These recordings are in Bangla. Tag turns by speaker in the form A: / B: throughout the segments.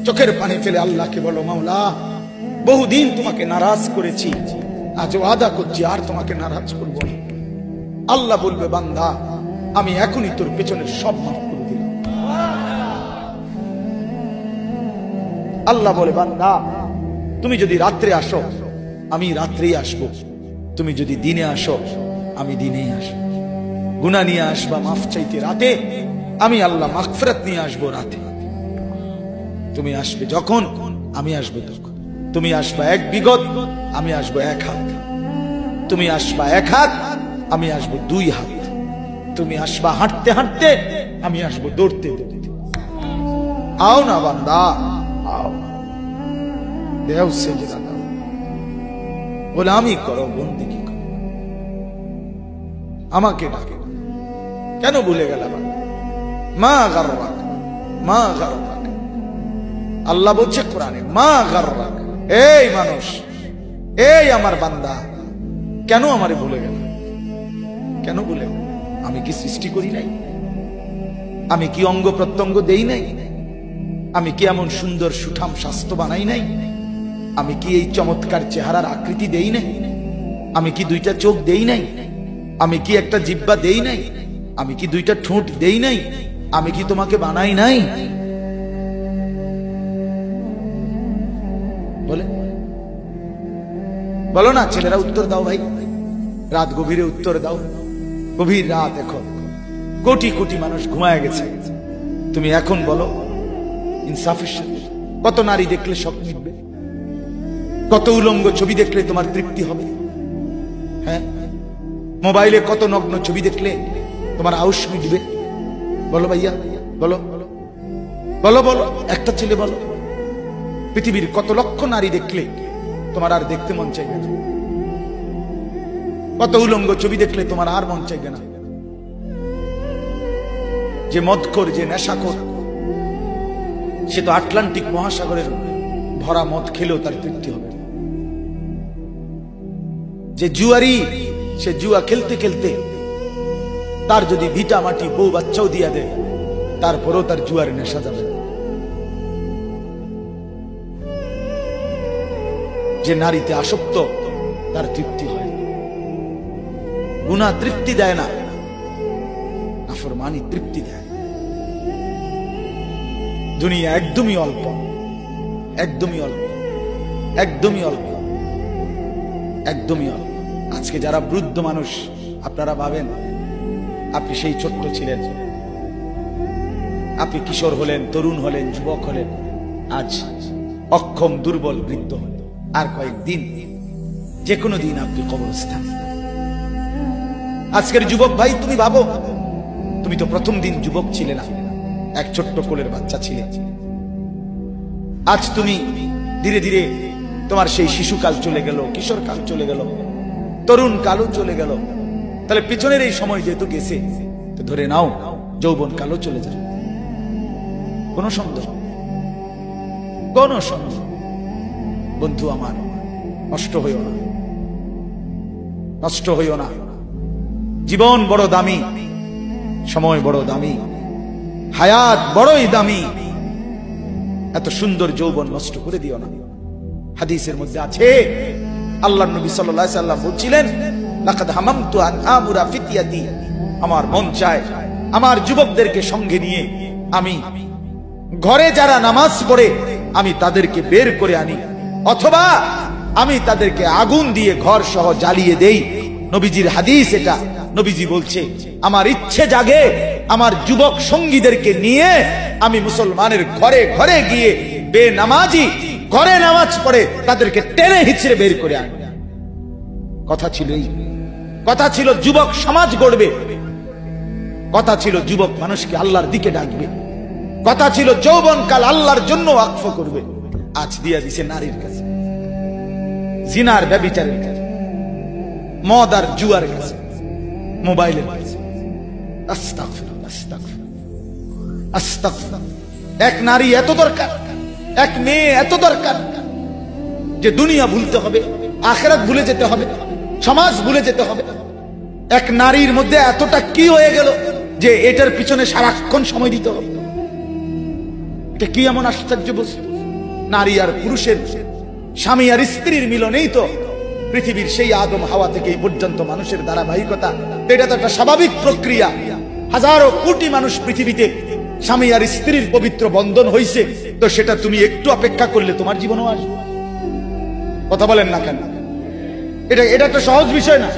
A: চোখের পানি ফেলে আল্লাহকে বলো, মাওলা বহুদিন তোমাকে নারাজ করেছি, আজ ওয়াদা করছি আর তোমাকে নারাজ করব না। আল্লাহ বলবে, বান্দা আমি এখনই তোর পেছনের সব মাফ করে দিলাম। আল্লাহ বলে, বান্দা তুমি যদি রাত্রে আসো আমি রাত্রেই আসবো, তুমি যদি দিনে আসো আমি দিনেই আসবো। গুনাহ নিয়ে আসবা মাফ চাইতে রাতে, আমি আল্লাহ মাগফিরাত নিয়ে আসবো রাতে। তুমি আসবে যখন আমি আসবো তখন। তুমি আসবা 1 বিগত, আমি আসবো 1 হাত। তুমি আসবা 1 হাত, আমি আসবো 2 হাত। তুমি আসবা হাঁটতে হাঁটতে, আমি আসবো দৌড়তে দৌড়তে। আও না বান্দা, আও, দেও সেজদা দাও, গোলামি করো, বন্দেগী করো, আমাকে ডাকে। কেন ভুলে গেলাম? মা গাররাক, মা গাররাক। আল্লাহ বলছে কোরআনে, মা গাররাক। এই মানুষ, এই আমার বান্দা, কেন আমারে ভুলে গেল? কেন ভুলে গেল? আমি কি সৃষ্টি করি নাই? আমি কি অঙ্গ প্রত্যঙ্গ দেই নাই? আমি কি এমন সুন্দর সুঠাম স্বাস্থ্য বানাই নাই? আমি কি এই চমৎকার চেহারার আকৃতি দেই নাই? আমি কি 2টা চোখ দেই নাই? আমি কি একটা জিহ্বা দেই নাই? আমি কি 2টা ঠোঁট দেই নাই? আমি কি তোমাকে বানাই নাই? বলে বলো না ছেলেরা, উত্তর দাও ভাই। রাত গভীরে উত্তর দাও। গভীর রাত, এখন কোটি কোটি মানুষ ঘুমায় গেছে। তুমি এখন বলো ইনসাফের সাথে, কত নারী দেখলে স্বপ্ন মিটবে? কত উলঙ্গ ছবি দেখলে তোমার তৃপ্তি হবে? হ্যাঁ, মোবাইলে কত নগ্ন ছবি দেখলে তোমার আউশ মিটবে? বলো ভাইয়া, বলো বলো বলো, একটা ছেলে বলো। পৃথিবীর কত লক্ষ নারী দেখলে তোমার আর দেখতে মন চাইবে না? কত উলঙ্গ ছবি দেখলে তোমার আর মন চাইবে না? যে মদখোর, যে নেশাখোর, সে তো আটলান্টিক মহাসাগরের ভরা মদ খেলেও তার তৃপ্তি হবে। যে জুয়ারি, সে জুয়া খেলতে খেলতে তার যদি ভিটা মাটি বউ বাচ্চাও দিয়া দেয়, তারপরেও তার জুয়ারে নেশা যাবে। যে নারীতে আসক্ত, তার তৃপ্তি হয়। গুনাহ তৃপ্তি দেয় না, নাফরমানি তৃপ্তি দেয়। দুনিয়া একদমই অল্প, একদমই অল্প, একদমই অল্প, একদমই অল্প। আজকে যারা বৃদ্ধ মানুষ, আপনারা ভাবেন আপনি সেই ছোট্ট ছিলেন, আপনি কিশোর হলেন, তরুণ হলেন, যুবক হলেন, আজ অক্ষম দুর্বল বৃদ্ধ হলেন। আর কয়েকদিন, যে কোনো দিন আপনি কবরস্থান। আজকের যুবক ভাই, তুমি ভাবো, তুমি তো প্রথম দিন যুবক ছিলে না, এক ছোট্ট কোলের বাচ্চা ছিলে। আজ তুমি ধীরে ধীরে তোমার সেই শিশুকাল চলে গেল, কিশোর কাল চলে গেল, তরুণ কালও চলে গেল। তাহলে পিছনের এই সময় যেহেতু গেছে, তো ধরে নাও যৌবন কালও চলে যাবে। কোন সন্দেহ, কোন সন্দেহ। বন্ধু আমার, নষ্ট হইও না, নষ্ট হইও না। জীবন বড় দামি, সময় বড় দামি, হায়াত বড়ই দামি। এত সুন্দর যৌবন নষ্ট করে দিও না। হাদিসের মধ্যে আছে, আল্লাহর নবী সাল্লাল্লাহু আলাইহি সাল্লাম বলছিলেন, লাকাদ হামামতু আন আমুরা ফিতিয়াতি, আমার মন চায় আমার যুবকদেরকে সঙ্গে নিয়ে আমি ঘরে যারা নামাজ পড়ে আমি তাদেরকে বের করে আনি, অথবা আমি তাদেরকে আগুন দিয়ে ঘর সহ জ্বালিয়ে দেই। নবীজির হাদিস এটা। নবীজি বলছে, আমার ইচ্ছে জাগে আমার যুবক সঙ্গীদেরকে নিয়ে আমি মুসলমানের ঘরে ঘরে গিয়ে বেনামাজি ঘরে নামাজ পড়ে তাদেরকে টেনে হিচড়ে বের করে আনি। কথা ছিল এই, কথা ছিল যুবক সমাজ গড়বে, কথা ছিল যুবক মানুষকে আল্লাহর দিকে ডাকবে, কথা ছিল যৌবনকাল আল্লাহর জন্য ওয়াকফ করবে। আজ দিয়া দিছে নারীর কাছে, জিনার ব্যভিচারের কাছে, মদ আর জুয়ার কাছে, মোবাইলের কাছে। আস্তাগফিরুল্লাহ, আস্তাগফিরুল্লাহ, আস্তাগফিরুল্লাহ। এক নারী এত দরকার, এক মেয়ে এত দরকার যে দুনিয়া ভুলতে হবে, আখিরাত ভুলে যেতে হবে, সমাজ ভুলে যেতে হবে। এক নারীর মধ্যে এতটা কি হয়ে গেল যে এটার পিছনে সারাক্ষণ সময় দিতে হবে? এটা কি এমন আশ্চর্য বস্তু? নারী আর পুরুষের, স্বামী আর স্ত্রীর মিলনেই তো পৃথিবীর সেই আদম হাওয়া থেকে এই পর্যন্ত মানুষের ধারাবাহিকতা। এটা তো একটা স্বাভাবিক প্রক্রিয়া। হাজারো কোটি মানুষ পৃথিবীতে স্বামী আর স্ত্রীর পবিত্র বন্ধন হইছে, তো সেটা তুমি একটু অপেক্ষা করলে তোমার জীবনও আসবে। কথা বলেন না কেন? এটা একটা সহজ বিষয় না।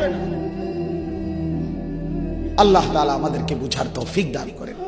A: আল্লাহ তাআলা আমাদেরকে বুঝার তৌফিক দান করেন।